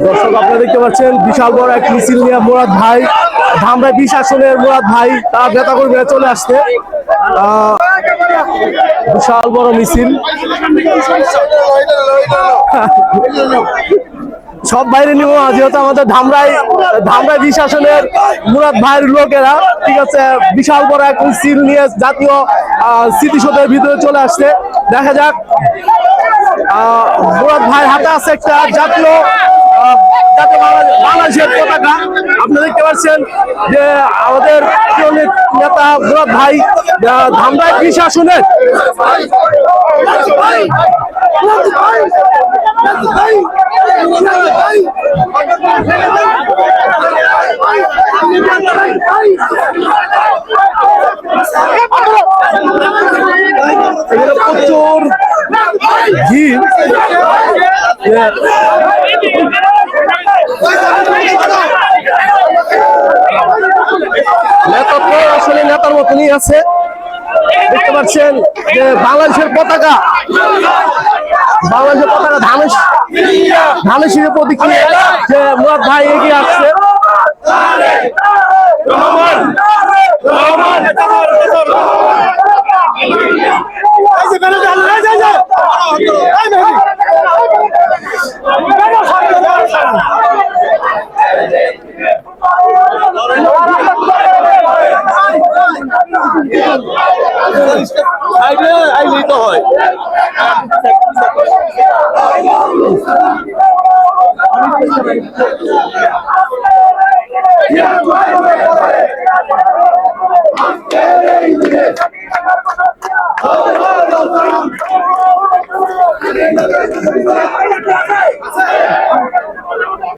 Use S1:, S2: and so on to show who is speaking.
S1: দর্শক আপনারা দেখতে পাচ্ছেন বিশাল বড় এক মিছিল নিয়ে মুরাদ ভাই ধামরাই 20 আসনের মুরাদ ভাই তার নেতা কর্মীরা চলে আসছে। বিশাল বড় মিছিল, সব বাইরে নিব যেহেতু আমাদের ধামরাই 20 আসনের মুরাদ ভাইয়ের লোকেরা, ঠিক আছে, বিশাল বড় এক মিছিল নিয়ে জাতীয় স্মৃতিসৌধের ভিতরে চলে আসছে। দেখা যাক, মুরাদ ভাইয়ের হাতে আছে একটা জাতীয় বাংলাদেশের পতাকা। আপনারা দেখতে পাচ্ছেন যে আমাদের নেতা মুরাদ ভাই ধামরাই 20 আসনের প্রচুর ভিড়। নেতা তো আসলে নেতার মতনই আছে, দেখতে পাচ্ছেন যে বাংলাদেশের পতাকা ধানেশ্বরের প্রতীক নিয়ে যে মুরাদ ভাই এগিয়ে আসছে।